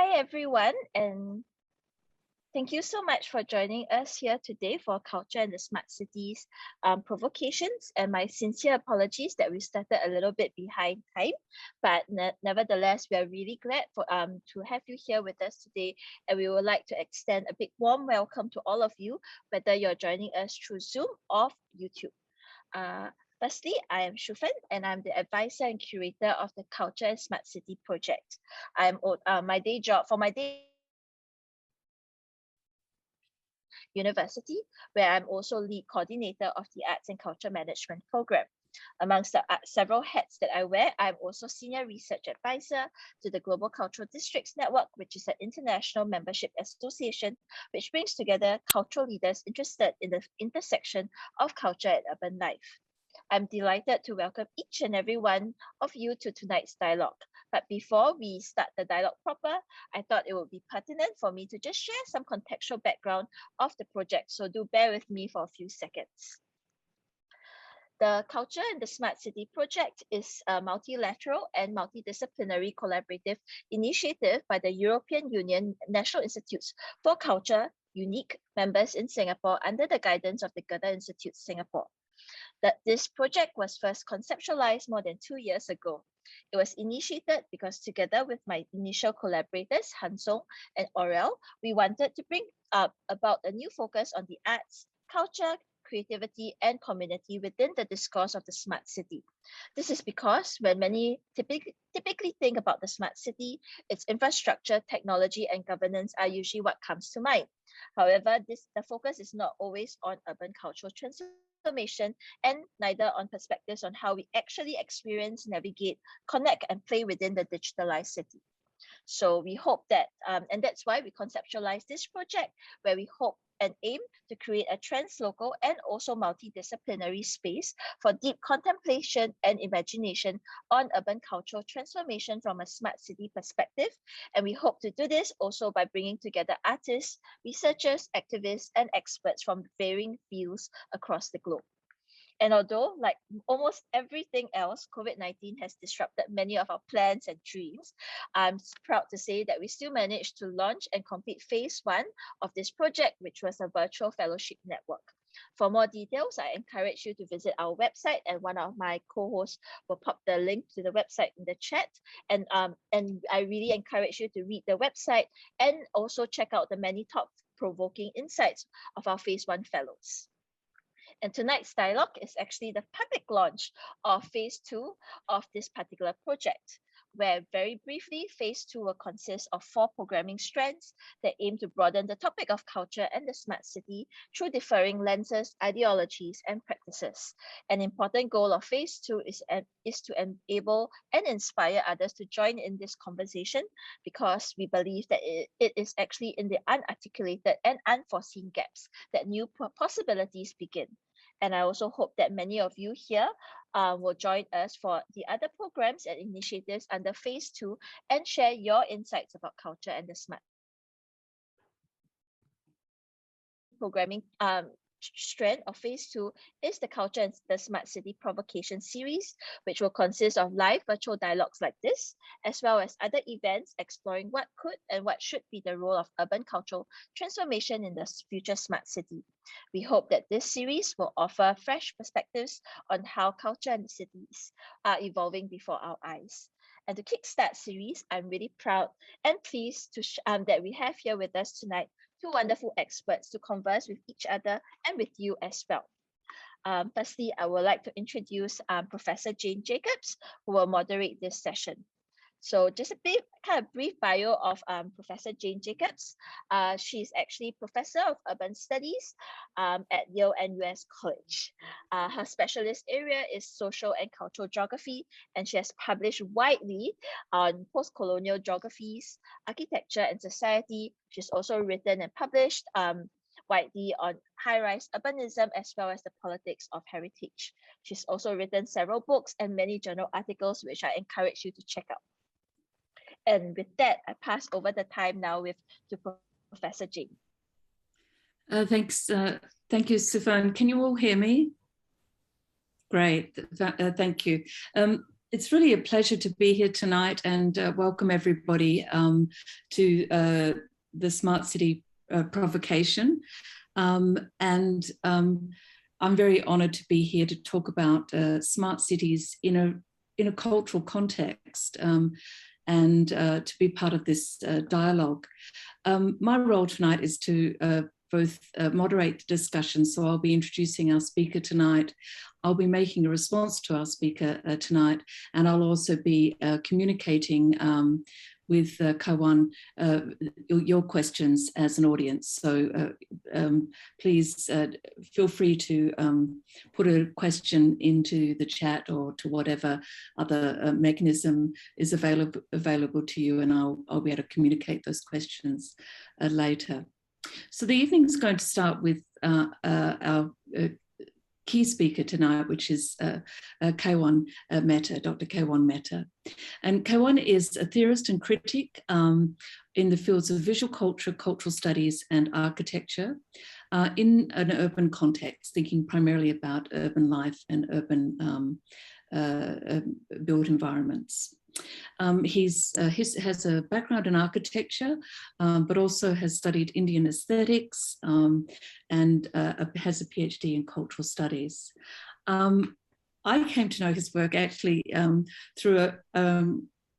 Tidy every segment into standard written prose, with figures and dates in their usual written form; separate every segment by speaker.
Speaker 1: Hi everyone, and thank you so much for joining us here today for Culture and the Smart Cities Provocations. And my sincere apologies that we started a little bit behind time, but nevertheless, we are really glad to have you here with us today. And we would like to extend a big warm welcome to all of you, whether you're joining us through Zoom or YouTube. Firstly, I am Shufan, and I'm the advisor and curator of the Culture and Smart City project. My day job University, where I'm also lead coordinator of the Arts and Culture Management program. Amongst the several hats that I wear, I'm also senior research advisor to the Global Cultural Districts Network, which is an international membership association which brings together cultural leaders interested in the intersection of culture and urban life. I'm delighted to welcome each and every one of you to tonight's dialogue. But before we start the dialogue proper, I thought it would be pertinent for me to just share some contextual background of the project, so do bear with me for a few seconds. The Culture and the Smart City project is a multilateral and multidisciplinary collaborative initiative by the European Union National Institutes for Culture, unique members in Singapore under the guidance of the Goethe-Institut Singapore. This project was first conceptualized more than 2 years ago. It was initiated because together with my initial collaborators, Hansong and Aurel, we wanted to bring about a new focus on the arts, culture, creativity, and community within the discourse of the smart city. This is because when many typically think about the smart city, its infrastructure, technology, and governance are usually what comes to mind. However, the focus is not always on urban cultural transformation and neither on perspectives on how we actually experience, navigate, connect, and play within the digitalized city. So we hope that, and that's why we conceptualized this project, where we hope and aim to create a translocal and also multidisciplinary space for deep contemplation and imagination on urban cultural transformation from a smart city perspective. And we hope to do this also by bringing together artists, researchers, activists, and experts from varying fields across the globe. And although, like almost everything else, COVID-19 has disrupted many of our plans and dreams, I'm proud to say that we still managed to launch and complete phase 1 of this project, which was a virtual fellowship network. For more details, I encourage you to visit our website, and one of my co-hosts will pop the link to the website in the chat. And I really encourage you to read the website and also check out the many thought-provoking insights of our phase 1 fellows. And tonight's dialogue is actually the public launch of phase 2 of this particular project, where very briefly, phase 2 will consist of 4 programming strands that aim to broaden the topic of culture and the smart city through differing lenses, ideologies, and practices. An important goal of phase 2 is to enable and inspire others to join in this conversation, because we believe that it is actually in the unarticulated and unforeseen gaps that new possibilities begin. And I also hope that many of you here will join us for the other programs and initiatives under phase 2 and share your insights about culture and the smart programming. Strand of phase 2 is the Culture and the Smart City Provocation series, which will consist of live virtual dialogues like this, as well as other events exploring what could and what should be the role of urban cultural transformation in the future smart city. We hope that this series will offer fresh perspectives on how culture and the cities are evolving before our eyes. And to kickstart series, I'm really proud and pleased to that we have here with us tonight 2 wonderful experts to converse with each other and with you as well. Firstly, I would like to introduce Professor Jane Jacobs, who will moderate this session. So just a brief bio of Professor Jane Jacobs. She's actually Professor of Urban Studies at Yale and US College. Her specialist area is social and cultural geography, and she has published widely on post-colonial geographies, architecture and society. She's also written and published widely on high-rise urbanism as well as the politics of heritage. She's also written several books and many journal articles, which I encourage you to check out. And with that, I pass over the time now to Professor Jane.
Speaker 2: Thanks. Thank you, Stefan. Can you all hear me? Great. Thank you. It's really a pleasure to be here tonight, and welcome everybody to the Smart City Provocation. I'm very honoured to be here to talk about smart cities in a cultural context, and to be part of this dialogue. My role tonight is to both moderate the discussion, so I'll be introducing our speaker tonight. I'll be making a response to our speaker tonight, and I'll also be communicating with Kaiwan your questions as an audience. So please feel free to put a question into the chat or to whatever other mechanism is available to you, and I'll be able to communicate those questions later. So the evening's going to start with our key speaker tonight, which is Kaiwan Mehta, Dr. Kaiwan Mehta. And Kaiwan is a theorist and critic in the fields of visual culture, cultural studies, and architecture in an urban context, thinking primarily about urban life and urban built environments. He has a background in architecture, but also has studied Indian aesthetics and has a PhD in cultural studies. I came to know his work actually through a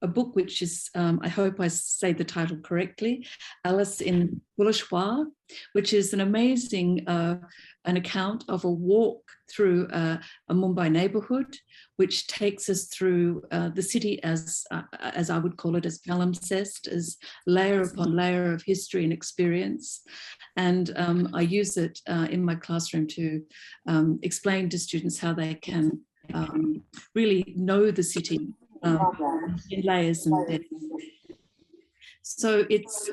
Speaker 2: book which is, I hope I say the title correctly, Alice in Bourgeois, which is an amazing an account of a walk through a Mumbai neighborhood, which takes us through the city as I would call it, as palimpsest, as layer upon layer of history and experience. And I use it in my classroom to explain to students how they can really know the city in layers and depth. So it's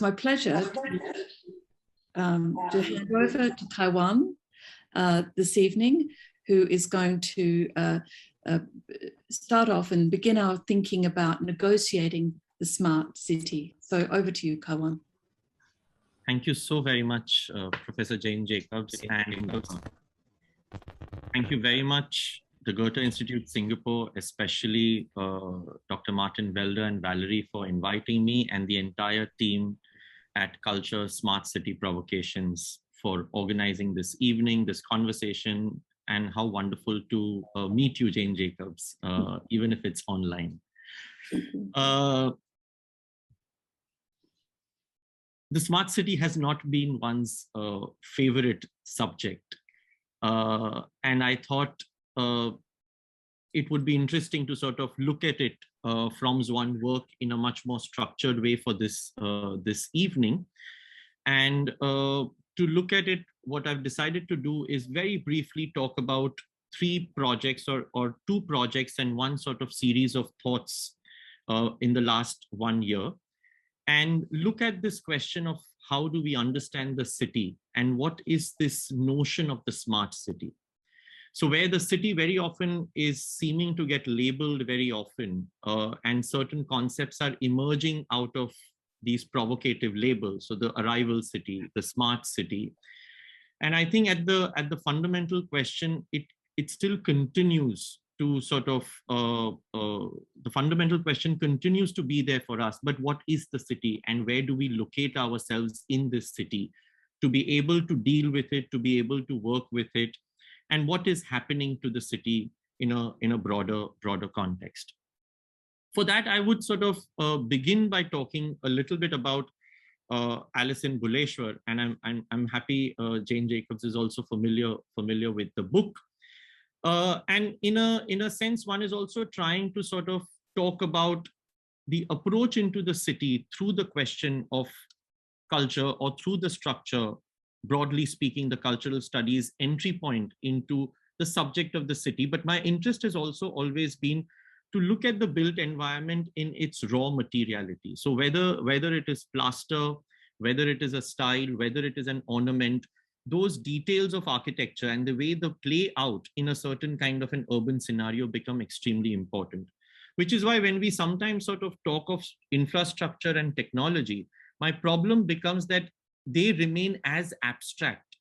Speaker 2: my pleasure to hand over to Kaiwan this evening, who is going to start off and begin our thinking about negotiating the smart city. So over to you, Kaiwan.
Speaker 3: Thank you so very much, Professor Jane Jacobs, and thank you very much, the Goethe-Institut Singapore, especially Dr. Martin Welder and Valerie for inviting me, and the entire team at Culture Smart City Provocations for organizing this evening, this conversation, and how wonderful to meet you, Jane Jacobs, even if it's online. The smart city has not been one's favorite subject. And I thought it would be interesting to sort of look at it from one's work in a much more structured way for this, this evening. And to look at it, what I've decided to do is very briefly talk about 3 projects or 2 projects and one sort of series of thoughts in the last 1 year, and look at this question of how do we understand the city and what is this notion of the smart city. So where the city very often is seeming to get labeled very often, and certain concepts are emerging out of these provocative labels. So the arrival city, the smart city. And I think at the fundamental question, it still continues to sort of, the fundamental question continues to be there for us, but what is the city and where do we locate ourselves in this city to be able to deal with it, to be able to work with it, and what is happening to the city in a broader context. For that, I would sort of begin by talking a little bit about Alice in Bourgeois, and I'm happy Jane Jacobs is also familiar with the book. And in a sense, one is also trying to sort of talk about the approach into the city through the question of culture, or through the structure, broadly speaking, the cultural studies entry point into the subject of the city. But my interest has also always been to look at the built environment in its raw materiality. So whether it is plaster, whether it is a style, whether it is an ornament, those details of architecture and the way they play out in a certain kind of an urban scenario become extremely important. Which is why when we sometimes sort of talk of infrastructure and technology, my problem becomes that they remain as abstract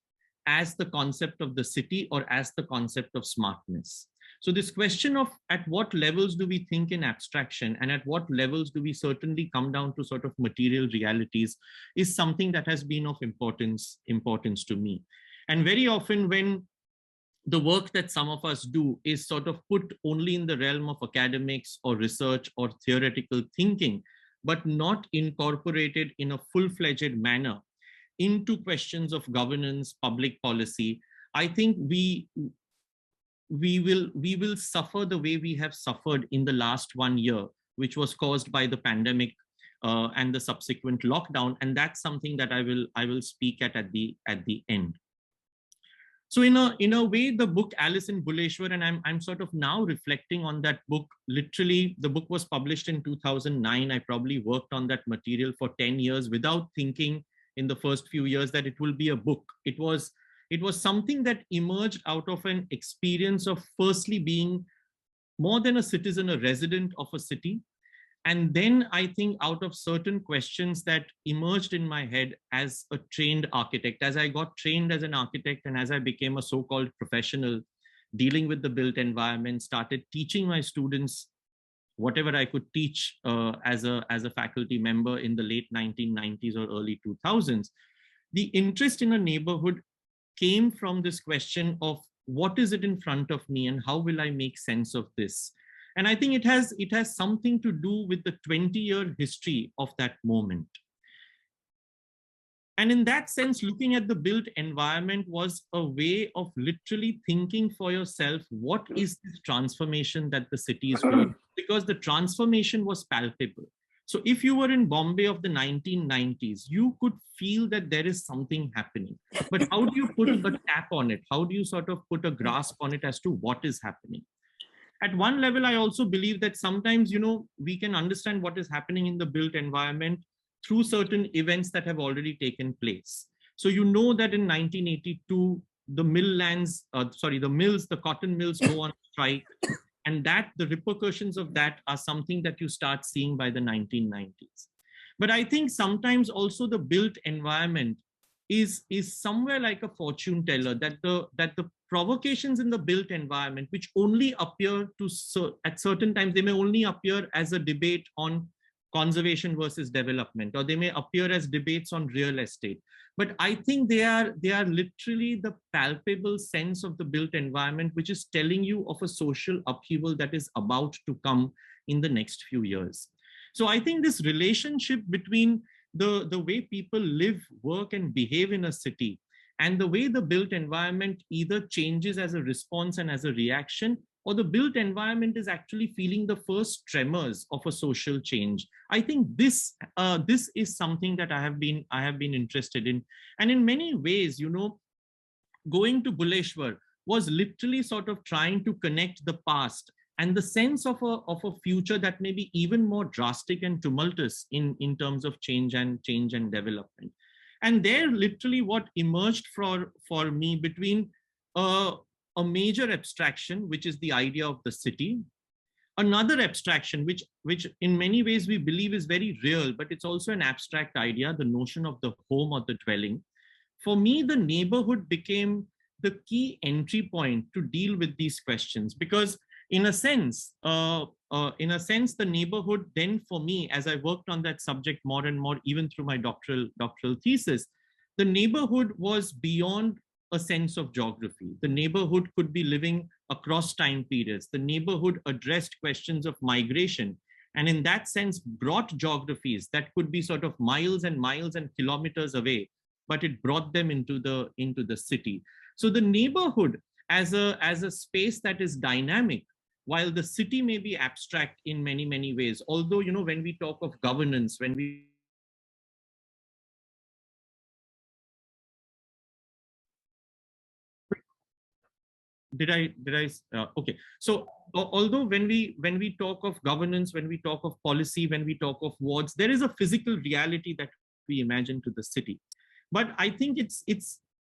Speaker 3: as the concept of the city or as the concept of smartness. So this question of at what levels do we think in abstraction and at what levels do we certainly come down to sort of material realities is something that has been of importance to me. And very often when the work that some of us do is sort of put only in the realm of academics or research or theoretical thinking, but not incorporated in a full-fledged manner into questions of governance, public policy, I think we will suffer the way we have suffered in the last 1 year, which was caused by the pandemic and the subsequent lockdown. And that's something that I will speak at the end. So in a way, the book Alice in Buleshwar, and I'm sort of now reflecting on that book. Literally, the book was published in 2009. I probably worked on that material for 10 years without thinking in the first few years that it will be a book. It was something that emerged out of an experience of firstly being more than a citizen, a resident of a city. And then I think out of certain questions that emerged in my head as a trained architect, as I got trained as an architect and as I became a so-called professional dealing with the built environment, started teaching my students whatever I could teach as a faculty member in the late 1990s or early 2000s, the interest in a neighborhood came from this question of what is it in front of me and how will I make sense of this? And I think it has something to do with the 20-year history of that moment. And in that sense, looking at the built environment was a way of literally thinking for yourself, what is this transformation that the city is going? Because the transformation was palpable. So if you were in Bombay of the 1990s, you could feel that there is something happening. But how do you put a tap on it? How do you sort of put a grasp on it as to what is happening? At one level, I also believe that sometimes, we can understand what is happening in the built environment through certain events that have already taken place. So that in 1982, the the cotton mills go on strike, and that the repercussions of that are something that you start seeing by the 1990s. But I think sometimes also the built environment is somewhere like a fortune teller, that the provocations in the built environment, which only appear at certain times, they may only appear as a debate on conservation versus development, or they may appear as debates on real estate. But I think they are literally the palpable sense of the built environment, which is telling you of a social upheaval that is about to come in the next few years. So I think this relationship between the way people live, work, and behave in a city, and the way the built environment either changes as a response and as a reaction, or the built environment is actually feeling the first tremors of a social change. I think this is something that I have been interested in. And in many ways, going to Buleshwar was literally sort of trying to connect the past and the sense of a future that may be even more drastic and tumultuous in terms of change and development. And there, literally, what emerged for me between a major abstraction, which is the idea of the city, another abstraction, which in many ways we believe is very real, but it's also an abstract idea, the notion of the home or the dwelling. For me, the neighborhood became the key entry point to deal with these questions, because in a sense, the neighborhood then, for me, as I worked on that subject more and more, even through my doctoral thesis, the neighborhood was beyond a sense of geography. The neighborhood could be living across time periods. The neighborhood addressed questions of migration, and in that sense brought geographies that could be sort of miles and miles and kilometers away, but it brought them into the city. So the neighborhood as a space that is dynamic, while the city may be abstract in many, many ways. Although, when we talk of governance, when we okay. So although when we talk of governance, when we talk of policy, when we talk of wards, there is a physical reality that we imagine to the city. But I think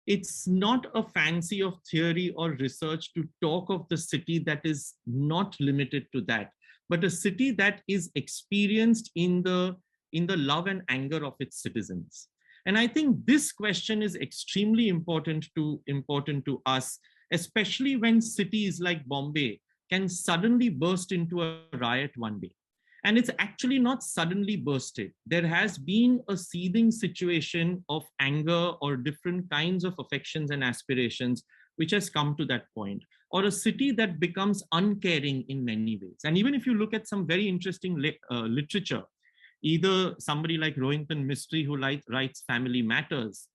Speaker 3: it's not a fancy of theory or research to talk of the city that is not limited to that, but a city that is experienced in the love and anger of its citizens. And I think this question is extremely important to us, especially when cities like Bombay can suddenly burst into a riot one day. And it's actually not suddenly bursted. There has been a seething situation of anger or different kinds of affections and aspirations which has come to that point, or a city that becomes uncaring in many ways. And even if you look at some very interesting literature, either somebody like Rohinton Mistry, who writes Family Matters,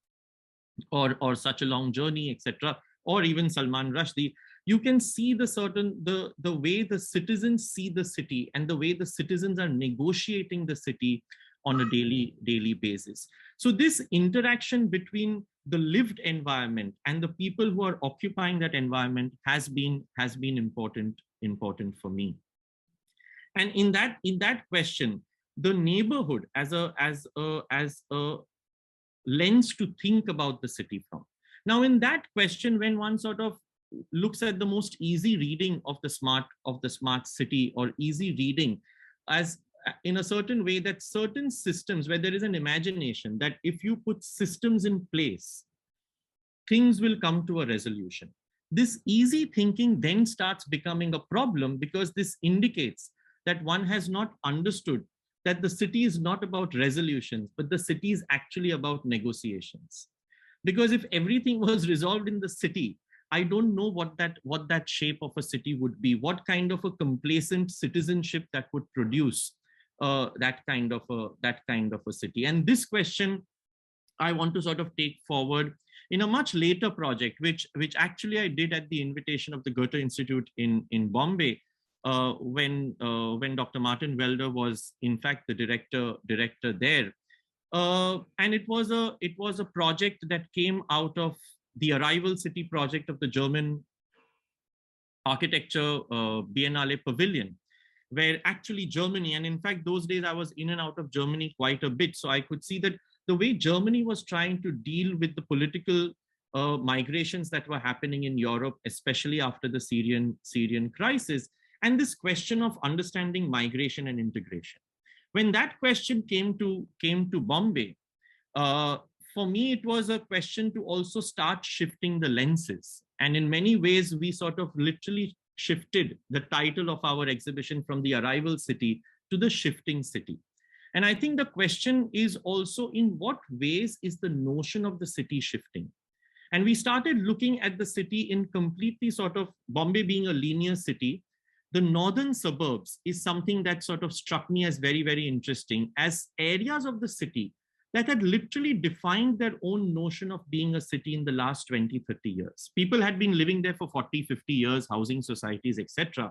Speaker 3: or Such a Long Journey, etc., or even Salman Rushdie, you can see the way the citizens see the city and the way the citizens are negotiating the city on a daily basis. So this interaction between the lived environment and the people who are occupying that environment has been important for me. And in that question, the neighborhood as a lens to think about the city from. Now, in that question, when one sort of looks at the most easy reading of the smart city, or easy reading as in a certain way, that certain systems where there is an imagination that if you put systems in place, things will come to a resolution. This easy thinking then starts becoming a problem, because this indicates that one has not understood that the city is not about resolutions, but the city is actually about negotiations. Because if everything was resolved in the city, I don't know what that shape of a city would be, what kind of a complacent citizenship that would produce that kind of a city. And this question I want to sort of take forward in a much later project, which actually I did at the invitation of the Goethe-Institut in Bombay, when Dr. Martin Welder was in fact the director there. And it was a project that came out of the Arrival City project of the German architecture Biennale Pavilion, where actually Germany, and in fact those days I was in and out of Germany quite a bit, so I could see that the way Germany was trying to deal with the political migrations that were happening in Europe, especially after the Syrian crisis, and this question of understanding migration and integration. When that question came to Bombay, for me, it was a question to also start shifting the lenses. And in many ways, we sort of literally shifted the title of our exhibition from the Arrival City to the Shifting City. And I think the question is also, in what ways is the notion of the city shifting? And we started looking at the city in completely sort of, Bombay being a linear city, the northern suburbs is something that sort of struck me as very, very interesting, as areas of the city that had literally defined their own notion of being a city in the last 20, 30 years. People had been living there for 40, 50 years, housing societies, etc.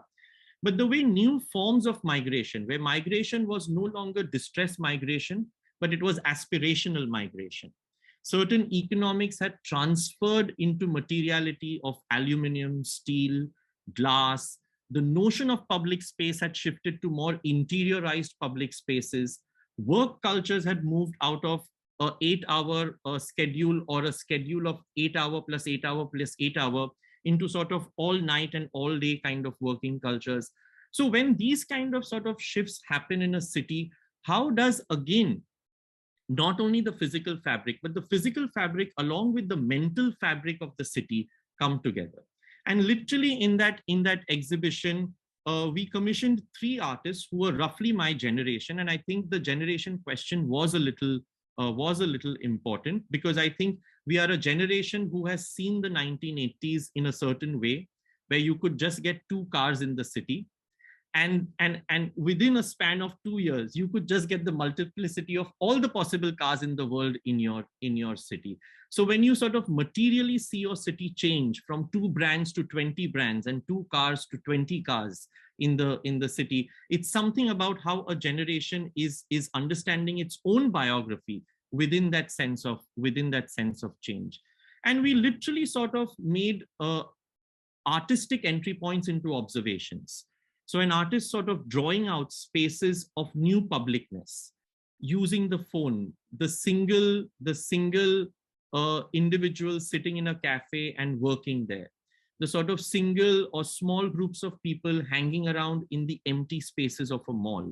Speaker 3: But the way new forms of migration, where migration was no longer distress migration, but it was aspirational migration. Certain economics had transferred into materiality of aluminum, steel, glass. The notion of public space had shifted to more interiorized public spaces. Work cultures had moved out of an 8-hour schedule, or a schedule of 8 hour plus 8 hour plus 8 hour, into sort of all night and all day kind of working cultures. So when these kind of sort of shifts happen in a city, how does, again, not only the physical fabric, but the physical fabric along with the mental fabric of the city come together? And literally in that exhibition, we commissioned 3 artists who were roughly my generation. And I think the generation question was a little important, because I think we are a generation who has seen the 1980s in a certain way, where you could just get 2 cars in the city. And within a span of 2 years, you could just get the multiplicity of all the possible cars in the world in your city. So when you sort of materially see your city change from 2 brands to 20 brands, and 2 cars to 20 cars in the city, it's something about how a generation is understanding its own biography within that sense of change. And we literally sort of made artistic entry points into observations. So an artist sort of drawing out spaces of new publicness, using the phone, the single individual sitting in a cafe and working there, the sort of single or small groups of people hanging around in the empty spaces of a mall.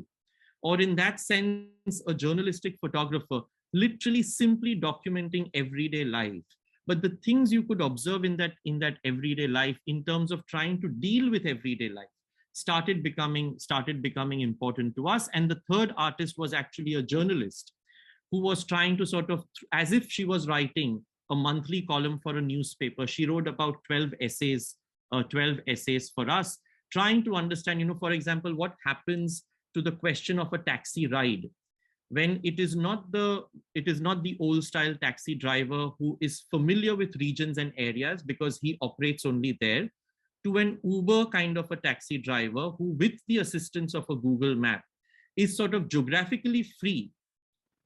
Speaker 3: Or in that sense, a journalistic photographer literally simply documenting everyday life. But the things you could observe in that everyday life, in terms of trying to deal with everyday life, started becoming important to us. And the third artist was actually a journalist who was trying to sort of, as if she was writing a monthly column for a newspaper. She wrote about 12 essays for us, trying to understand, for example, what happens to the question of a taxi ride when it is not the old style taxi driver who is familiar with regions and areas because he operates only there, to an Uber kind of a taxi driver who, with the assistance of a Google map, is sort of geographically free,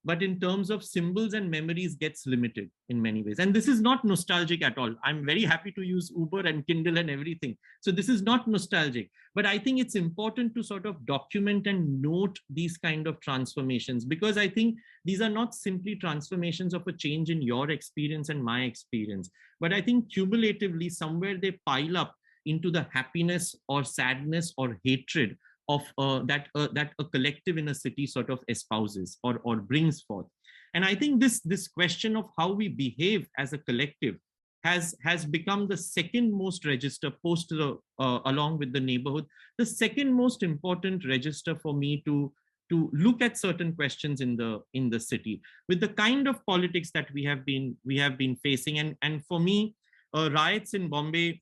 Speaker 3: but in terms of symbols and memories gets limited in many ways. And this is not nostalgic at all. I'm very happy to use Uber and Kindle and everything. So this is not nostalgic, but I think it's important to sort of document and note these kind of transformations, because I think these are not simply transformations of a change in your experience and my experience, but I think cumulatively somewhere they pile up into the happiness or sadness or hatred of that a collective in a city sort of espouses or brings forth. And I think this question of how we behave as a collective has become the second most register post along with the neighborhood, the second most important register for me to look at certain questions in the city with the kind of politics that we have been facing. And for me, riots in Bombay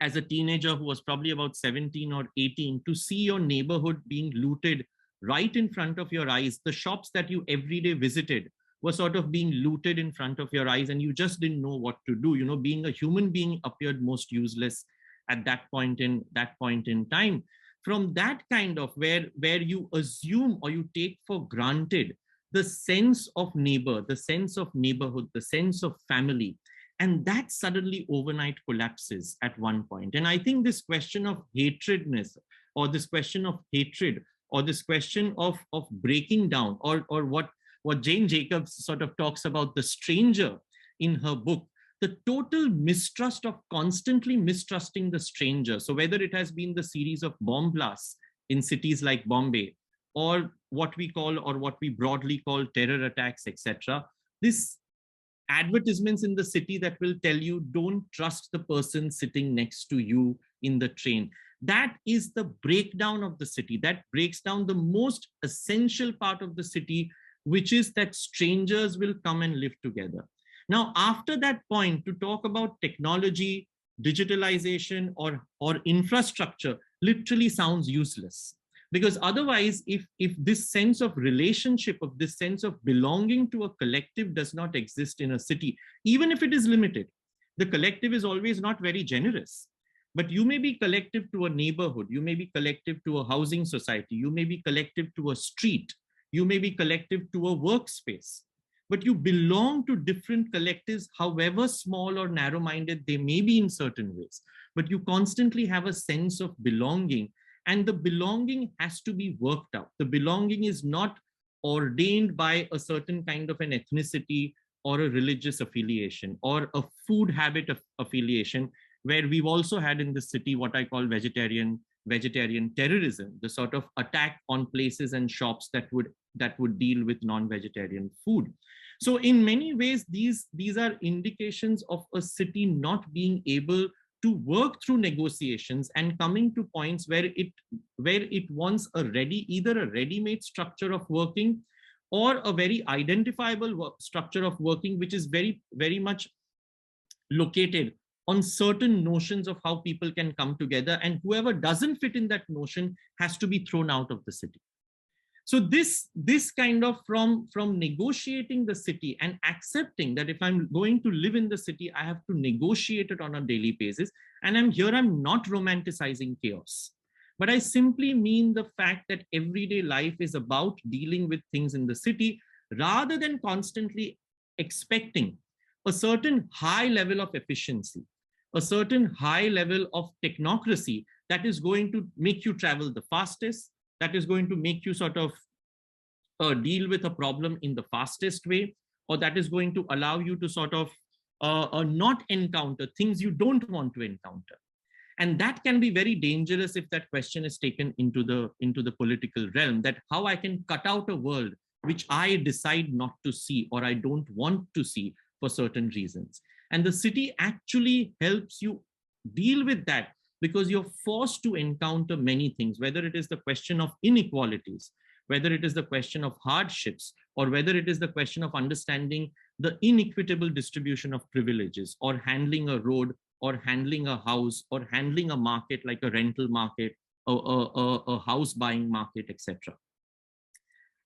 Speaker 3: as a teenager who was probably about 17 or 18, to see your neighborhood being looted right in front of your eyes, the shops that you every day visited were sort of being looted in front of your eyes, and you just didn't know what to do. Being a human being appeared most useless at that point in time. From that kind of where you assume or you take for granted the sense of neighbor, the sense of neighborhood, the sense of family, and that suddenly overnight collapses at one point. And I think this question of hatredness, or this question of hatred, or this question of breaking down, or what Jane Jacobs sort of talks about, the stranger in her book, the total mistrust of constantly mistrusting the stranger. So whether it has been the series of bomb blasts in cities like Bombay, or what we broadly call terror attacks, etc., this advertisements in the city that will tell you don't trust the person sitting next to you in the train. That is the breakdown of the city. That breaks down the most essential part of the city, which is that strangers will come and live together. Now, after that point, to talk about technology, digitalization, or infrastructure literally sounds useless. Because otherwise, if this sense of relationship, of this sense of belonging to a collective does not exist in a city, even if it is limited, the collective is always not very generous. But you may be collective to a neighborhood, you may be collective to a housing society, you may be collective to a street, you may be collective to a workspace. But you belong to different collectives, however small or narrow-minded they may be in certain ways. But you constantly have a sense of belonging. And the belonging has to be worked out. The belonging is not ordained by a certain kind of an ethnicity or a religious affiliation or a food habit of affiliation, where we've also had in the city what I call vegetarian terrorism, the sort of attack on places and shops that would deal with non-vegetarian food. So in many ways, these are indications of a city not being able to work through negotiations and coming to points where it wants either a ready-made structure of working or a very identifiable structure of working, which is very, very much located on certain notions of how people can come together, and whoever doesn't fit in that notion has to be thrown out of the city. So this kind of from negotiating the city and accepting that if I'm going to live in the city, I have to negotiate it on a daily basis. And I'm not romanticizing chaos, but I simply mean the fact that everyday life is about dealing with things in the city rather than constantly expecting a certain high level of efficiency, a certain high level of technocracy that is going to make you travel the fastest, that is going to make you sort of deal with a problem in the fastest way, or that is going to allow you to sort of not encounter things you don't want to encounter. And that can be very dangerous if that question is taken into the political realm, that how I can cut out a world which I decide not to see or I don't want to see for certain reasons. And the city actually helps you deal with that because you're forced to encounter many things, whether it is the question of inequalities, whether it is the question of hardships, or whether it is the question of understanding the inequitable distribution of privileges, or handling a road, or handling a house, or handling a market like a rental market, a house buying market, etc.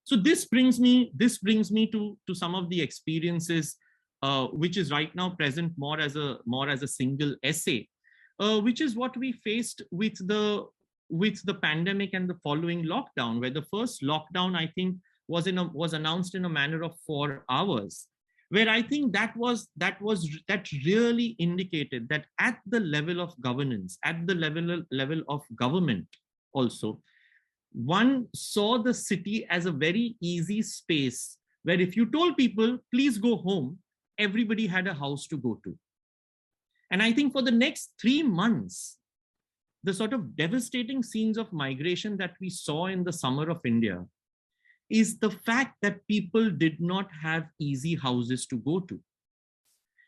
Speaker 3: So this brings me to some of the experiences, which is right now present more as a single essay, which is what we faced with the pandemic and the following lockdown, where the first lockdown, I think, was announced in a manner of 4 hours, where I think that really indicated that at the level of governance, at the level of government also, one saw the city as a very easy space where if you told people, please go home, everybody had a house to go to. And I think for the next 3 months, the sort of devastating scenes of migration that we saw in the summer of India is the fact that people did not have easy houses to go to.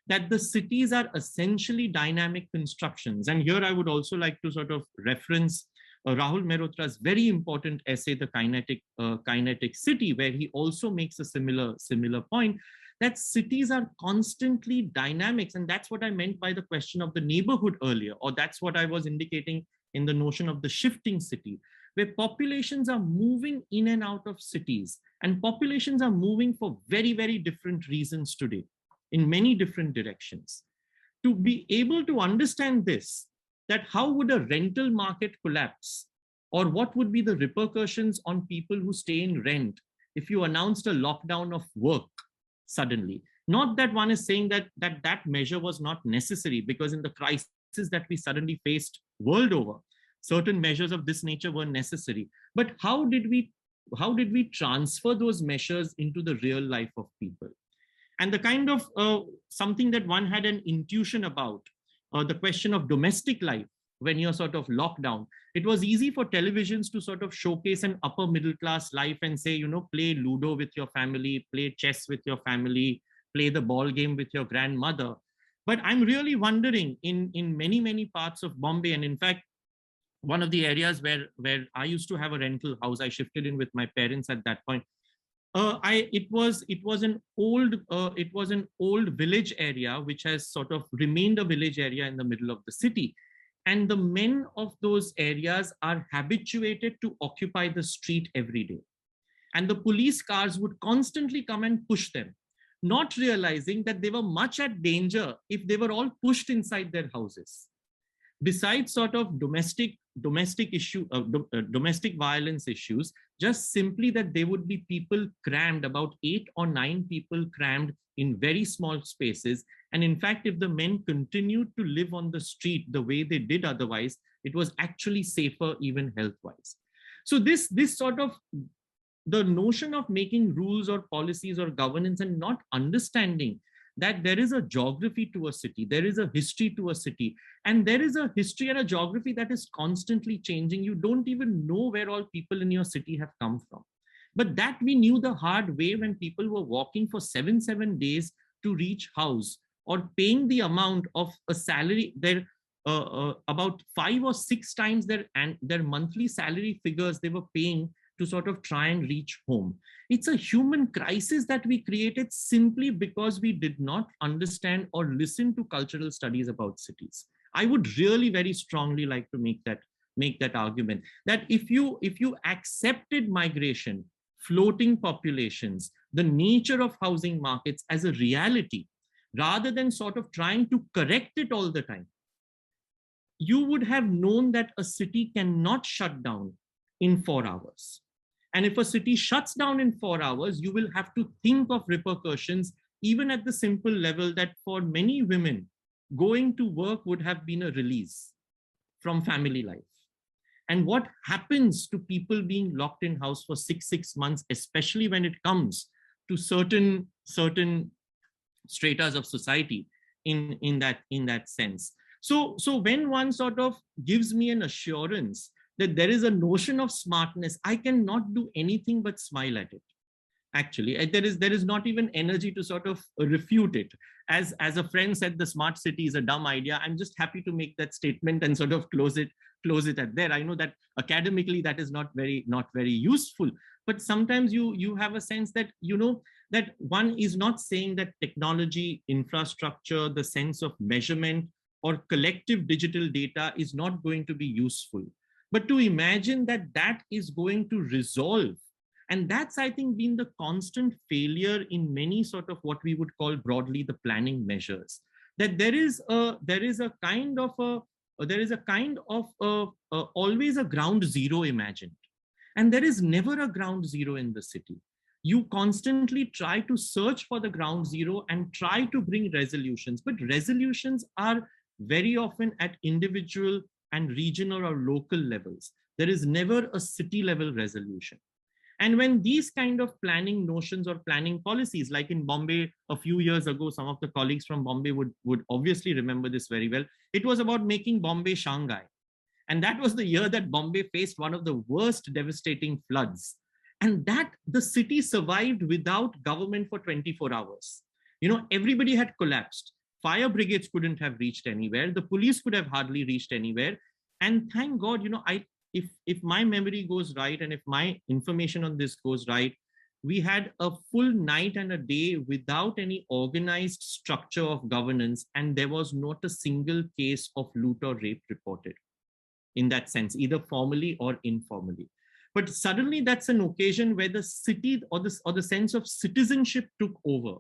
Speaker 3: That the cities are essentially dynamic constructions. And here I would also like to sort of reference Rahul Mehrotra's very important essay, The Kinetic City, where he also makes a similar point, that cities are constantly dynamics. And that's what I meant by the question of the neighborhood earlier, or that's what I was indicating in the notion of the shifting city, where populations are moving in and out of cities, and populations are moving for very, very different reasons today, in many different directions. To be able to understand this, that how would a rental market collapse, or what would be the repercussions on people who stay in rent if you announced a lockdown of work suddenly? Not that one is saying that measure was not necessary, because in the crisis that we suddenly faced world over, certain measures of this nature were necessary. But how did we transfer those measures into the real life of people? And the kind of something that one had an intuition about, the question of domestic life, when you're sort of locked down, it was easy for televisions to sort of showcase an upper middle class life and say, play Ludo with your family, play chess with your family, play the ball game with your grandmother. But I'm really wondering in many, many parts of Bombay, and in fact, one of the areas where I used to have a rental house, I shifted in with my parents at that point. It was an old village area which has sort of remained a village area in the middle of the city, and the men of those areas are habituated to occupy the street every day, and the police cars would constantly come and push them, not realizing that they were much at danger if they were all pushed inside their houses. Besides sort of domestic violence issues, just simply that there would be people crammed, about 8 or 9 people crammed in very small spaces. And in fact, if the men continued to live on the street the way they did otherwise, it was actually safer, even health-wise. So this sort of, the notion of making rules or policies or governance and not understanding that there is a geography to a city, there is a history to a city, and there is a history and a geography that is constantly changing. You don't even know where all people in your city have come from. But that we knew the hard way when people were walking for 7 days to reach house, or paying the amount of a salary, their about 5 or 6 times their monthly salary figures they were paying to sort of try and reach home. It's a human crisis that we created simply because we did not understand or listen to cultural studies about cities. I would really very strongly like to make that argument, that if you accepted migration, floating populations, the nature of housing markets as a reality, rather than sort of trying to correct it all the time, you would have known that a city cannot shut down in 4 hours. And if a city shuts down in 4 hours, you will have to think of repercussions, even at the simple level that for many women, going to work would have been a release from family life. And what happens to people being locked in house for 6 months, especially when it comes to certain stratas of society in that sense. So when one sort of gives me an assurance that there is a notion of smartness, I cannot do anything but smile at it. actually. There is not even energy to sort of refute it. As a friend said, the smart city is a dumb idea. I'm just happy to make that statement and sort of close it at there. I know that academically that is not very useful, but sometimes you have a sense that, you know, that one is not saying that technology, infrastructure, the sense of measurement or collective digital data is not going to be useful, but to imagine that that is going to resolve. And that's, I think, been the constant failure in many sort of what we would call broadly the planning measures, that there is a kind of always a ground zero imagined, and there is never a ground zero in the city. You constantly try to search for the ground zero and try to bring resolutions, but resolutions are very often at individual and regional or local levels. There is never a city level resolution. And when these kind of planning notions or planning policies, like in Bombay a few years ago, some of the colleagues from Bombay would obviously remember this very well. It was about making Bombay Shanghai. And that was the year that Bombay faced one of the worst devastating floods. And that the city survived without government for 24 hours. You know, everybody had collapsed. Fire brigades couldn't have reached anywhere. The police could have hardly reached anywhere. And thank God, you know, if my memory goes right, and if my information on this goes right, we had a full night and a day without any organized structure of governance, and there was not a single case of loot or rape reported in that sense, either formally or informally. But suddenly that's an occasion where the city or the sense of citizenship took over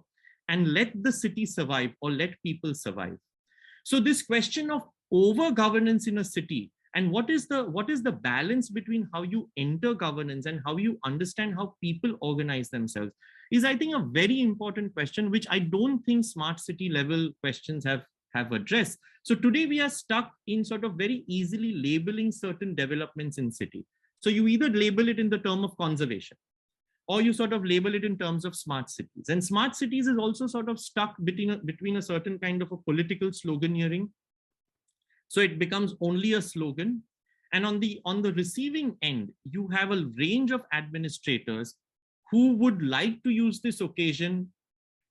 Speaker 3: and let the city survive or let people survive. So this question of over governance in a city, and what is the balance between how you enter governance and how you understand how people organize themselves, is, I think, a very important question, which I don't think smart city level questions have addressed. So today we are stuck in sort of very easily labeling certain developments in city. So you either label it in the term of conservation, or you sort of label it in terms of smart cities. And smart cities is also sort of stuck between a certain kind of a political sloganeering. So it becomes only a slogan. And on the receiving end, you have a range of administrators who would like to use this occasion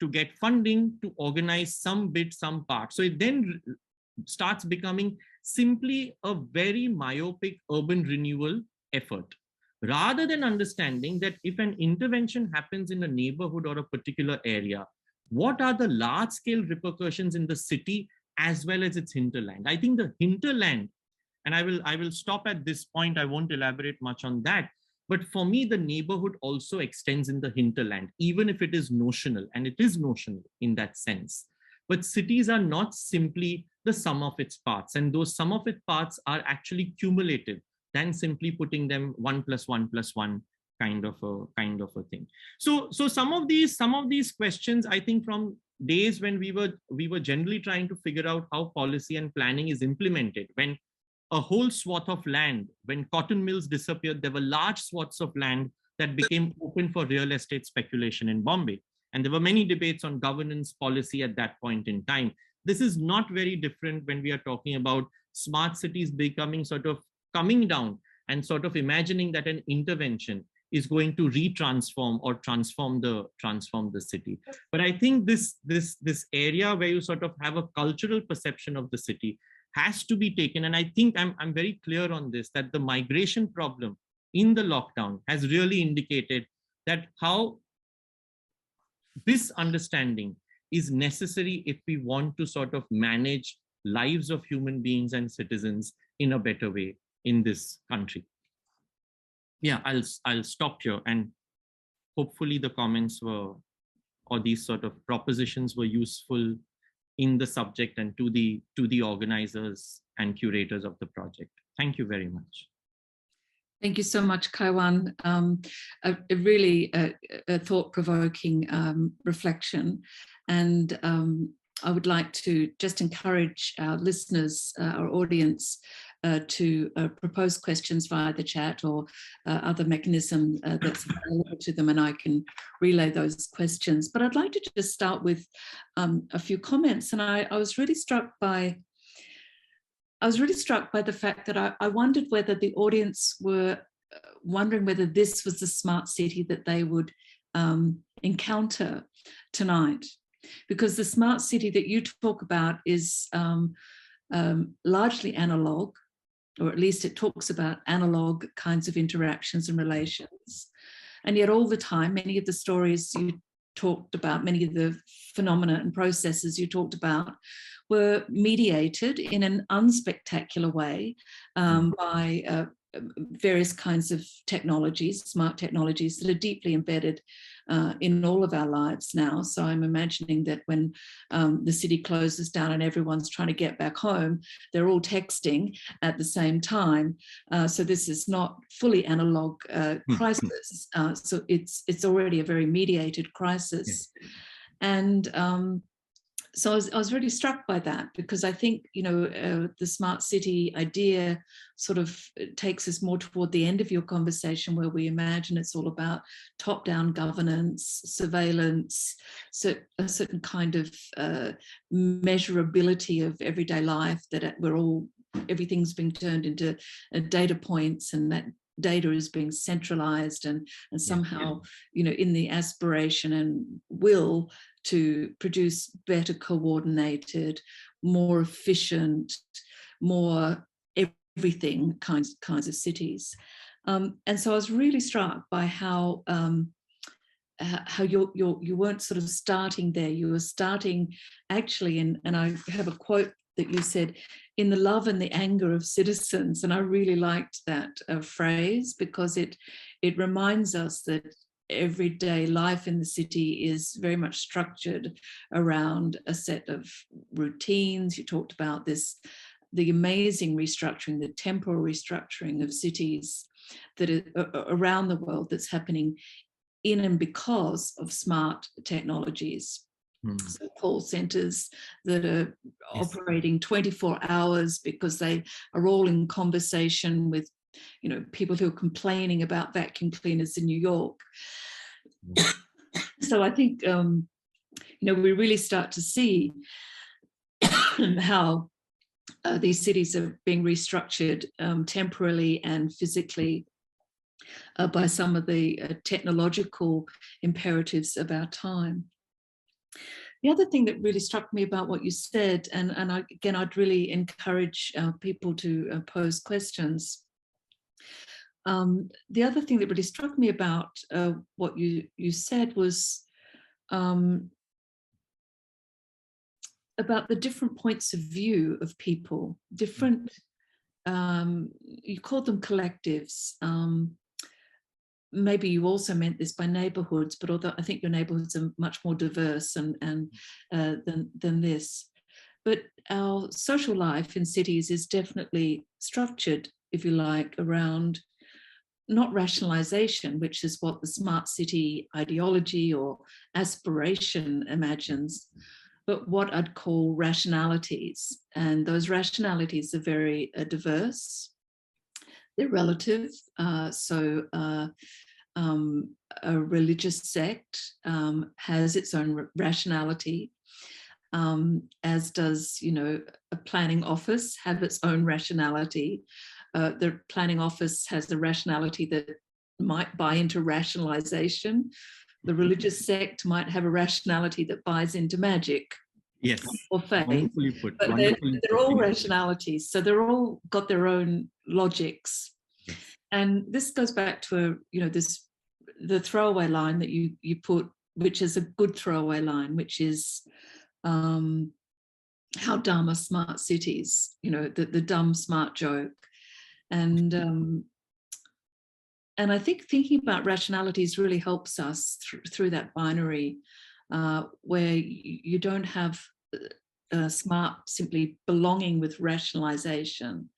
Speaker 3: to get funding to organize some bit, some part. So it then starts becoming simply a very myopic urban renewal effort, rather than understanding that if an intervention happens in a neighborhood or a particular area, what are the large scale repercussions in the city as well as its hinterland. I think the hinterland, and I will stop at this point, I won't elaborate much on that, but for me, the neighborhood also extends in the hinterland, even if it is notional, and it is notional in that sense. But cities are not simply the sum of its parts, and those sum of its parts are actually cumulative than simply putting them 1 + 1 + 1 kind of a thing. So some of these questions, I think, from days when we were generally trying to figure out how policy and planning is implemented, when a whole swath of land, when cotton mills disappeared, there were large swaths of land that became open for real estate speculation in Bombay. And there were many debates on governance policy at that point in time. This is not very different when we are talking about smart cities becoming sort of coming down and sort of imagining that an intervention is going to retransform or transform the city. But I think this area where you sort of have a cultural perception of the city has to be taken. And I think I'm very clear on this, that the migration problem in the lockdown has really indicated that how this understanding is necessary if we want to sort of manage lives of human beings and citizens in a better way in this country. Yeah, I'll stop here, and hopefully the comments were, or these sort of propositions were useful in the subject and to the organizers and curators of the project. Thank you very much.
Speaker 2: Thank you so much, Kaiwan. A really thought-provoking reflection. And I would like to just encourage our listeners, our audience, to propose questions via the chat or other mechanism that's available to them, and I can relay those questions. But I'd like to just start with a few comments. And I was really struck by the fact that I wondered whether the audience were wondering whether this was the smart city that they would encounter tonight, because the smart city that you talk about is largely analog, or at least it talks about analog kinds of interactions and relations. And yet all the time, many of the stories you talked about, many of the phenomena and processes you talked about were mediated in an unspectacular way by various kinds of technologies, smart technologies that are deeply embedded in all of our lives now. So I'm imagining that when the city closes down and everyone's trying to get back home, they're all texting at the same time. So this is not fully analog crisis. So it's already a very mediated crisis. And so I was really struck by that, because I think, the smart city idea sort of takes us more toward the end of your conversation, where we imagine it's all about top-down governance, surveillance, so a certain kind of measurability of everyday life, that everything's being turned into data points, and that data is being centralized and somehow, in the aspiration and will to produce better coordinated, more efficient, more everything kinds of cities. And so I was really struck by how you weren't sort of starting there. You were starting actually, and I have a quote that you said, in the love and the anger of citizens. And I really liked that phrase, because it reminds us that everyday life in the city is very much structured around a set of routines. You talked about the amazing restructuring, the temporal restructuring of cities that are around the world that's happening in and because of smart technologies. So call centers that are operating 24 hours because they are all in conversation with, people who are complaining about vacuum cleaners in New York. So I think, we really start to see how these cities are being restructured temporally and physically by some of the technological imperatives of our time. The other thing that really struck me about what you said, and I'd really encourage people to pose questions. The other thing that really struck me about what you said was about the different points of view of people, different, you called them collectives. Maybe you also meant this by neighborhoods, but although I think your neighborhoods are much more diverse than this. But our social life in cities is definitely structured, if you like, around not rationalization, which is what the smart city ideology or aspiration imagines, but what I'd call rationalities. And those rationalities are very diverse. They're relative. A religious sect has its own rationality, as does, a planning office have its own rationality. The planning office has the rationality that might buy into rationalization. The religious sect might have a rationality that buys into magic.
Speaker 3: Yes.
Speaker 2: Or faith.
Speaker 3: Wonderfully put.
Speaker 2: But they're all rationalities. So they're all got their own logics.
Speaker 3: Yes. And
Speaker 2: this goes back to the throwaway line that you put, which is a good throwaway line, which is how dumb are smart cities, the dumb smart joke. And I think thinking about rationalities really helps us through that binary, where you don't have smart simply belonging with rationalization,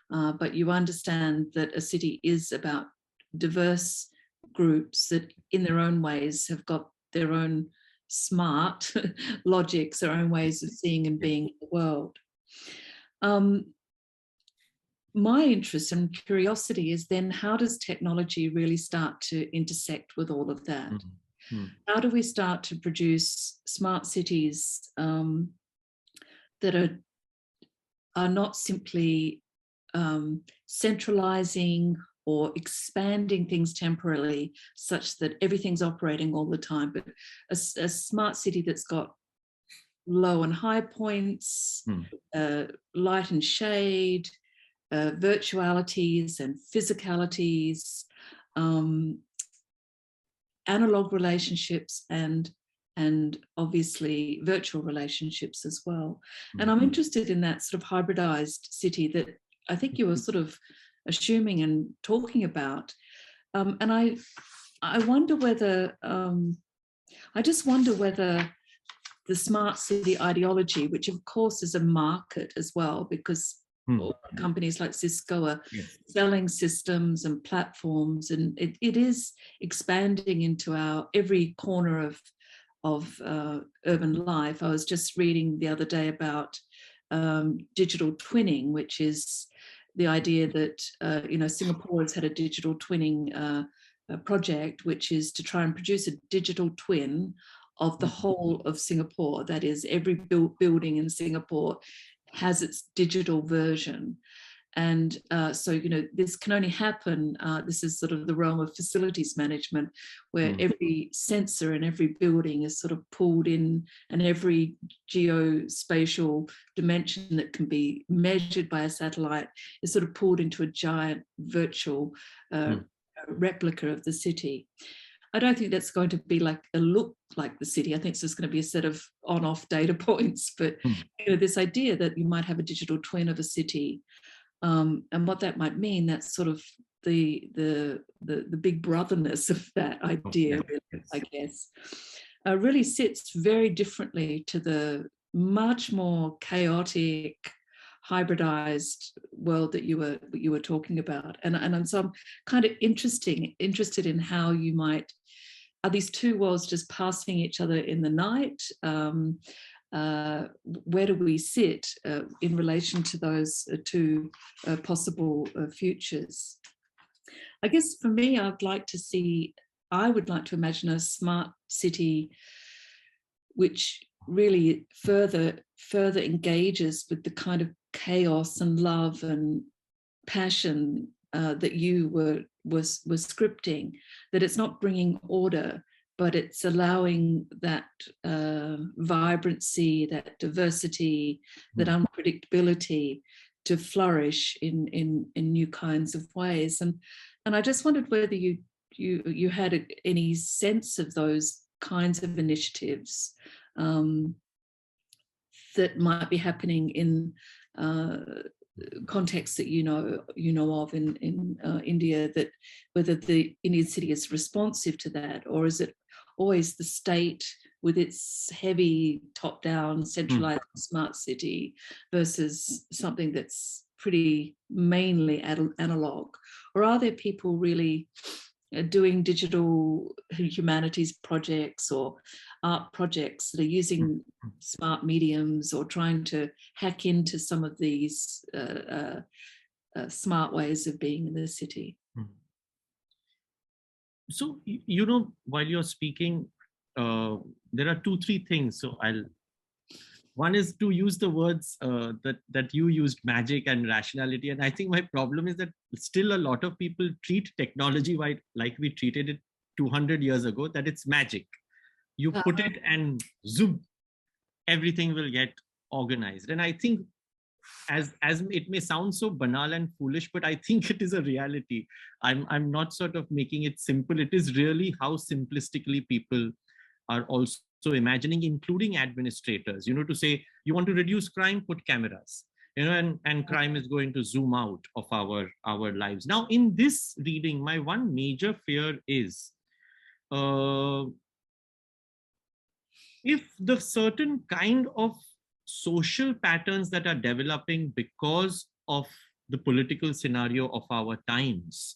Speaker 2: but you understand that a city is about diverse groups that in their own ways have got their own smart logics, their own ways of seeing and being in the world. My interest and curiosity is then, how does technology really start to intersect with all of that? Mm-hmm. How do we start to produce smart cities that are not simply centralizing or expanding things temporarily such that everything's operating all the time. But a smart city that's got low and high points, light and shade, virtualities and physicalities, analog relationships, and obviously virtual relationships as well. And I'm interested in that sort of hybridized city that I think you were sort of assuming and talking about. And I wonder whether, I just wonder whether the smart city ideology, which of course is a market as well, because companies like Cisco are selling systems and platforms, and it is expanding into our every corner of urban life. I was just reading the other day about digital twinning, which is the idea that Singapore has had a digital twinning project, which is to try and produce a digital twin of the whole of Singapore. That is, every building in Singapore has its digital version. And so, this can only happen, this is sort of the realm of facilities management, where every sensor in every building is sort of pulled in, and every geospatial dimension that can be measured by a satellite is sort of pulled into a giant virtual replica of the city. I don't think that's going to be like a look like the city. I think it's just going to be a set of on-off data points. But this idea that you might have a digital twin of a city, and what that might mean, that's sort of the big brotherness of that idea, really, I guess, really sits very differently to the much more chaotic, hybridized world that you were talking about. And so I'm kind of interested in how you might, are these two worlds just passing each other in the night? Where do we sit in relation to those two possible futures? I guess for me, I would like to imagine a smart city which really further engages with the kind of chaos and love and passion that you were scripting, that it's not bringing order, but it's allowing that vibrancy, that diversity, that unpredictability to flourish in new kinds of ways. And I just wondered whether you had any sense of those kinds of initiatives that might be happening in contexts that you know of in India, that whether the Indian city is responsive to that, or is it always the state with its heavy top-down centralized smart city versus something that's pretty mainly analog? Or are there people really doing digital humanities projects or art projects that are using smart mediums or trying to hack into some of these smart ways of being in the city?
Speaker 3: So, while you're speaking, there are 2-3 things. So one is to use the words that you used, magic and rationality. And I think my problem is that still a lot of people treat technology like we treated it 200 years ago, that it's magic. You put it and zoom, everything will get organized. And I think as it may sound so banal and foolish, but I think it is a reality. I'm not sort of making it simple. It is really how simplistically people are also imagining, including administrators, to say, you want to reduce crime, put cameras, and crime is going to zoom out of our lives. Now, in this reading, my one major fear is, if the certain kind of social patterns that are developing because of the political scenario of our times,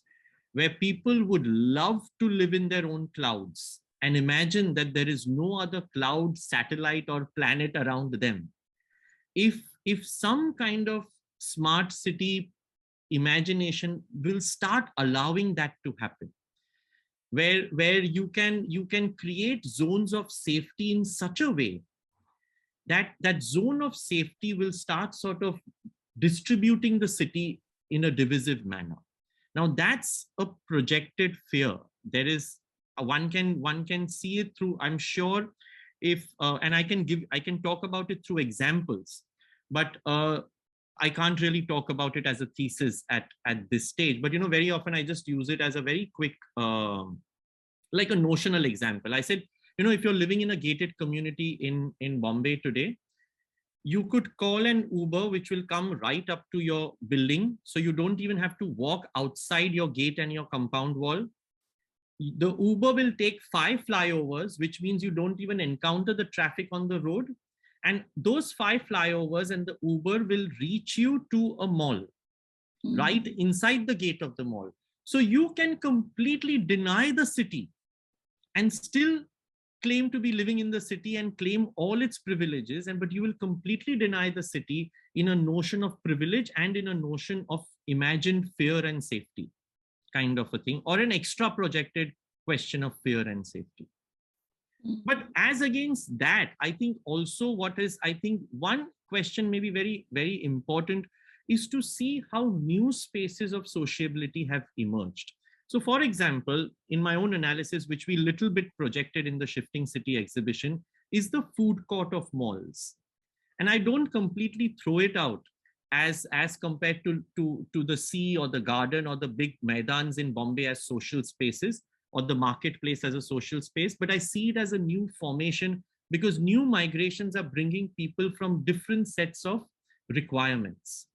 Speaker 3: where people would love to live in their own clouds and imagine that there is no other cloud, satellite, or planet around them. If some kind of smart city imagination will start allowing that to happen, where you can create zones of safety in such a way that zone of safety will start sort of distributing the city in a divisive manner. Now that's a projected fear. There is one can see it through, I'm sure, if and I can talk about it through examples, but I can't really talk about it as a thesis at this stage. But very often I just use it as a very quick like a notional example. I said, if you're living in a gated community in Bombay today, you could call an Uber, which will come right up to your building. So you don't even have to walk outside your gate and your compound wall. The Uber will take 5 flyovers, which means you don't even encounter the traffic on the road. And those 5 flyovers and the Uber will reach you to a mall, right inside the gate of the mall. So you can completely deny the city and still claim to be living in the city and claim all its privileges, but you will completely deny the city in a notion of privilege and in a notion of imagined fear and safety kind of a thing, or an extra projected question of fear and safety. But as against that, I think also one question maybe very, very important is to see how new spaces of sociability have emerged. So for example, in my own analysis, which we little bit projected in the Shifting City exhibition, is the food court of malls. And I don't completely throw it out as compared to the sea or the garden or the big maidans in Bombay as social spaces, or the marketplace as a social space, but I see it as a new formation because new migrations are bringing people from different sets of requirements.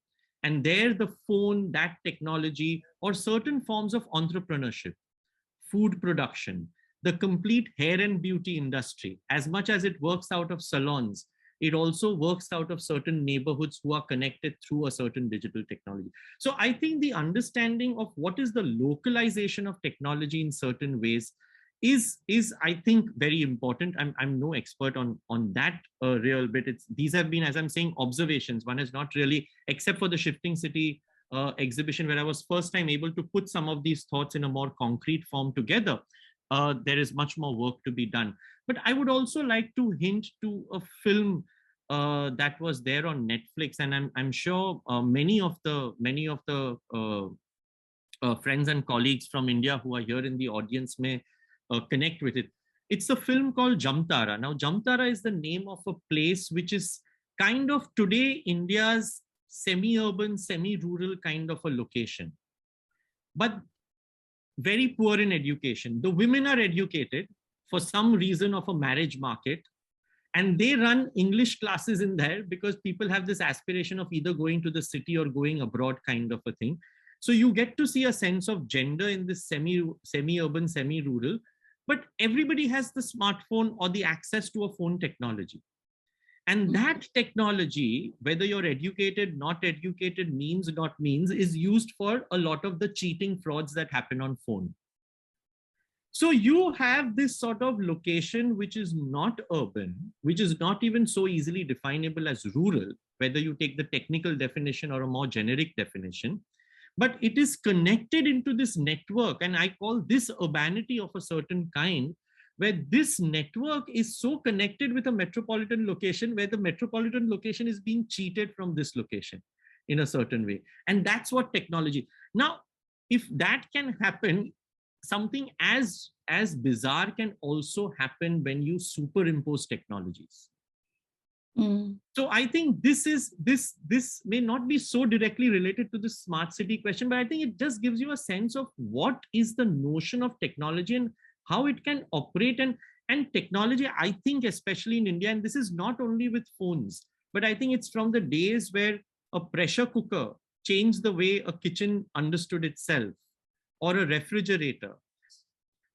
Speaker 3: And there the phone, that technology, or certain forms of entrepreneurship, food production, the complete hair and beauty industry, as much as it works out of salons, it also works out of certain neighborhoods who are connected through a certain digital technology. So I think the understanding of what is the localization of technology in certain ways is I think very important. I'm no expert on that real bit. These have been, as I'm saying, observations. One is not really, except for the Shifting City exhibition, where I was first time able to put some of these thoughts in a more concrete form together. There is much more work to be done. But I would also like to hint to a film that was there on Netflix, and I'm sure many of the friends and colleagues from India who are here in the audience may connect with it. It's a film called Jamtara. Now, Jamtara is the name of a place which is kind of today India's semi-urban, semi-rural kind of a location, but very poor in education. The women are educated for some reason of a marriage market, and they run English classes in there because people have this aspiration of either going to the city or going abroad kind of a thing. So you get to see a sense of gender in this semi-urban, semi-rural, but everybody has the smartphone or the access to a phone technology. And that technology, whether you're educated, not educated, means, not means, is used for a lot of the cheating frauds that happen on phone. So you have this sort of location which is not urban, which is not even so easily definable as rural, whether you take the technical definition or a more generic definition, but it is connected into this network. And I call this urbanity of a certain kind, where this network is so connected with a metropolitan location, where the metropolitan location is being cheated from this location in a certain way. And that's what technology. Now, if that can happen, something as bizarre can also happen when you superimpose technologies. So I think this may not be so directly related to the smart city question, but I think it just gives you a sense of what is the notion of technology and how it can operate. And technology, I think, especially in India, and this is not only with phones, but I think it's from the days where a pressure cooker changed the way a kitchen understood itself, or a refrigerator,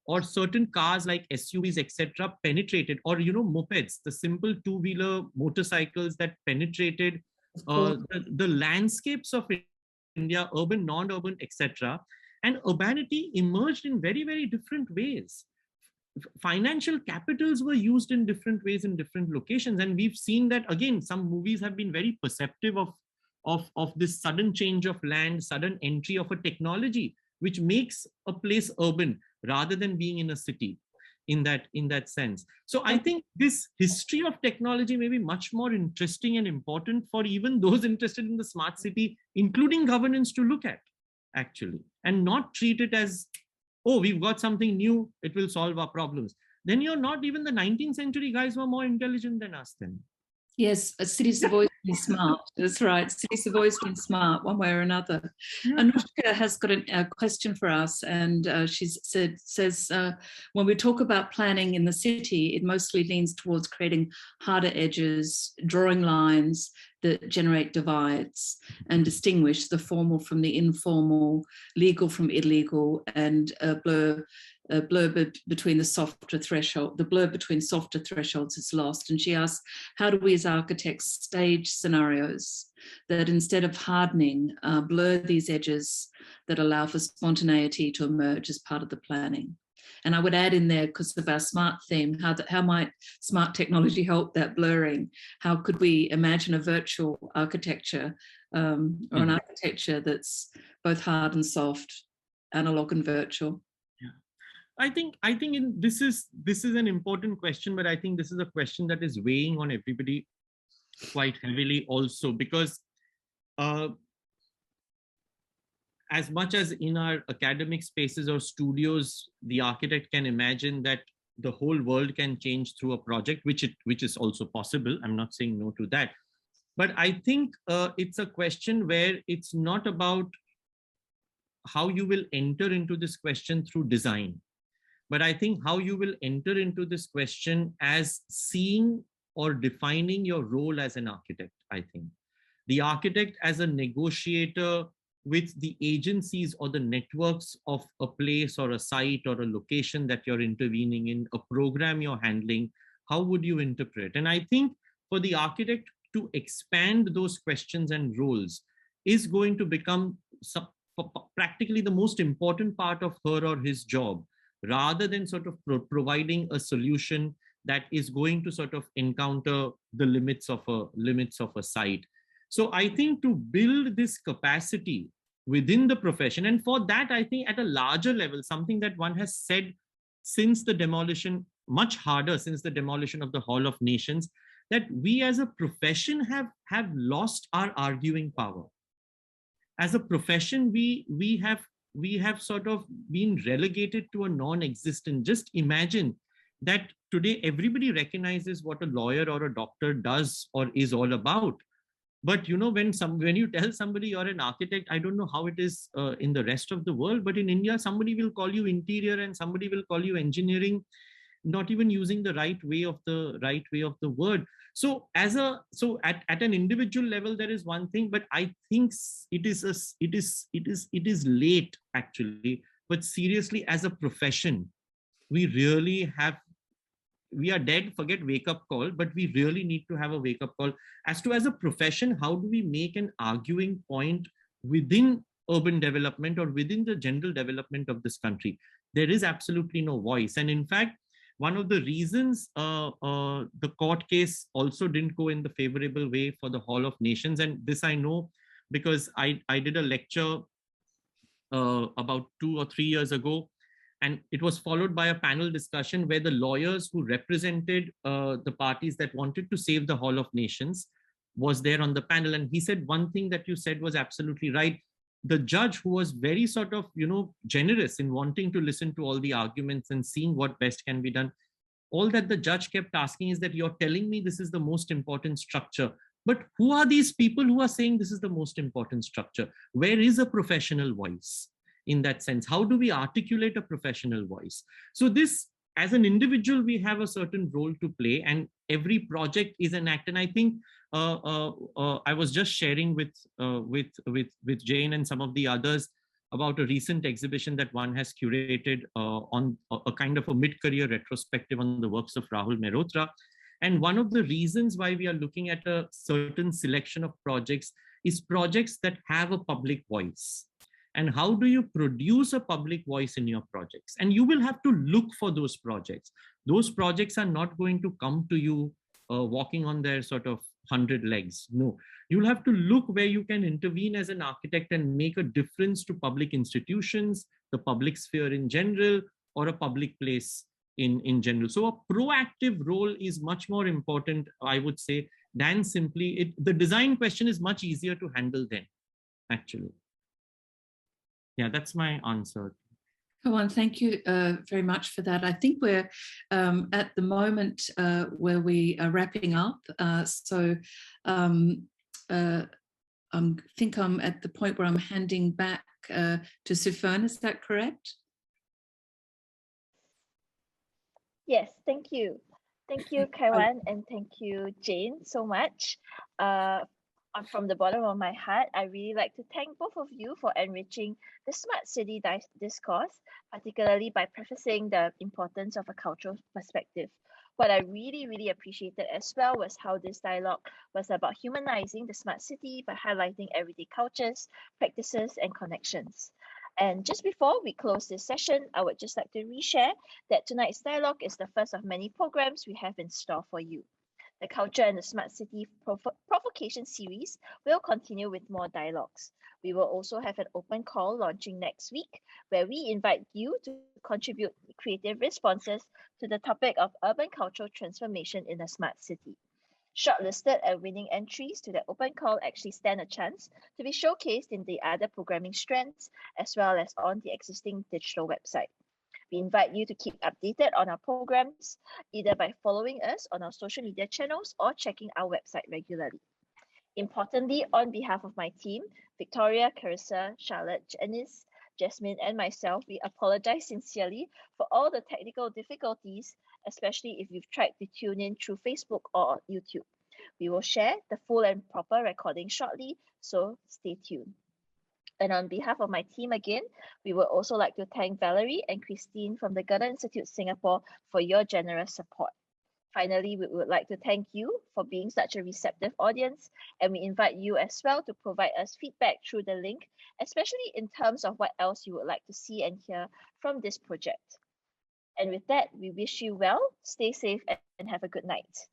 Speaker 3: or certain cars like SUVs, etc., penetrated, or mopeds, the simple two-wheeler motorcycles that penetrated the landscapes of India, urban, non-urban, etc. And urbanity emerged in very, very different ways. Financial capitals were used in different ways in different locations, and we've seen that again. Some movies have been very perceptive of this sudden change of land, sudden entry of a technology which makes a place urban rather than being in a city in that sense. So I think this history of technology may be much more interesting and important for even those interested in the smart city, including governance, to look at. actually, and not treat it as, oh, we've got something new, it will solve our problems. Then you're not. Even the 19th century guys were more intelligent than us then.
Speaker 2: Yes, cities have always been smart. That's right. Cities have always been smart, one way or another.
Speaker 3: Yeah.
Speaker 2: Anushka has got a question for us, and she says, when we talk about planning in the city, it mostly leans towards creating harder edges, drawing lines that generate divides and distinguish the formal from the informal, legal from illegal, and blur between the softer threshold. The blur between softer thresholds is lost. And she asks, how do we as architects stage scenarios that, instead of hardening, blur these edges that allow for spontaneity to emerge as part of the planning? And I would add in there, because of our smart theme, how might smart technology help that blurring? How could we imagine a virtual architecture, or an architecture that's both hard and soft, analog and virtual?
Speaker 3: I think this is an important question, but I think this is a question that is weighing on everybody quite heavily also, because as much as in our academic spaces or studios, the architect can imagine that the whole world can change through a project, which is also possible. I'm not saying no to that. But I think it's a question where it's not about how you will enter into this question through design, but I think how you will enter into this question as seeing or defining your role as an architect. I think the architect as a negotiator with the agencies or the networks of a place or a site or a location that you're intervening in, a program you're handling, how would you interpret? And I think for the architect to expand those questions and roles is going to become practically the most important part of her or his job, rather than sort of providing a solution that is going to sort of encounter the limits of a site. So I think to build this capacity within the profession, and for that, I think at a larger level, something that one has said since the demolition, much harder since the demolition of the Hall of Nations, that we as a profession have lost our arguing power. As a profession, we have sort of been relegated to a non-existent. Just imagine that today everybody recognizes what a lawyer or a doctor does or is all about. But you know, when you tell somebody you're an architect, I don't know how it is in the rest of the world, but in India, somebody will call you interior and somebody will call you engineering, not even using the right way of the word. So at an individual level, there is one thing, but I think it is late actually. But seriously, as a profession, we are dead, forget wake up call, but we really need to have a wake up call as a profession, how do we make an arguing point within urban development or within the general development of this country? There is absolutely no voice. And in fact, one of the reasons the court case also didn't go in the favorable way for the Hall of Nations, and this I know because I did a lecture about 2 or 3 years ago, and it was followed by a panel discussion where the lawyers who represented the parties that wanted to save the Hall of Nations was there on the panel. And he said, one thing that you said was absolutely right. The judge, who was very sort of, generous in wanting to listen to all the arguments and seeing what best can be done, all that the judge kept asking is that you're telling me this is the most important structure, but who are these people who are saying this is the most important structure? Where is a professional voice in that sense? How do we articulate a professional voice? So this, as an individual, we have a certain role to play, and every project is an act. And I think I was just sharing with Jane and some of the others about a recent exhibition that one has curated on a kind of a mid-career retrospective on the works of Rahul Mehrotra. And one of the reasons why we are looking at a certain selection of projects is projects that have a public voice. And how do you produce a public voice in your projects? And you will have to look for those projects. Those projects are not going to come to you walking on their sort of 100 legs. No, you'll have to look where you can intervene as an architect and make a difference to public institutions, the public sphere in general, or a public place in general. So a proactive role is much more important, I would say, than simply the design question is much easier to handle then, actually. Yeah, that's my answer.
Speaker 2: Kaiwan, thank you very much for that. I think we're at the moment where we are wrapping up. So I think I'm at the point where I'm handing back to Sufern. Is that correct?
Speaker 1: Yes, thank you. Thank you, Kaiwan, and thank you, Jane, so much. From the bottom of my heart, I really like to thank both of you for enriching the smart city discourse, particularly by prefacing the importance of a cultural perspective. What I really, really appreciated as well was how this dialogue was about humanizing the smart city by highlighting everyday cultures, practices, and connections. And just before we close this session, I would just like to reshare that tonight's dialogue is the first of many programs we have in store for you. The Culture and the Smart City Provocation series will continue with more dialogues. We will also have an open call launching next week, where we invite you to contribute creative responses to the topic of urban cultural transformation in a smart city. Shortlisted and winning entries to the open call actually stand a chance to be showcased in the other programming strands, as well as on the existing digital website. We invite you to keep updated on our programs, either by following us on our social media channels or checking our website regularly. Importantly, on behalf of my team, Victoria, Carissa, Charlotte, Janice, Jasmine, and myself, we apologize sincerely for all the technical difficulties, especially if you've tried to tune in through Facebook or YouTube. We will share the full and proper recording shortly, so stay tuned. And on behalf of my team again, we would also like to thank Valerie and Christine from the Goethe-Institut Singapore for your generous support. Finally, we would like to thank you for being such a receptive audience, and we invite you as well to provide us feedback through the link, especially in terms of what else you would like to see and hear from this project. And with that, we wish you well, stay safe, and have a good night.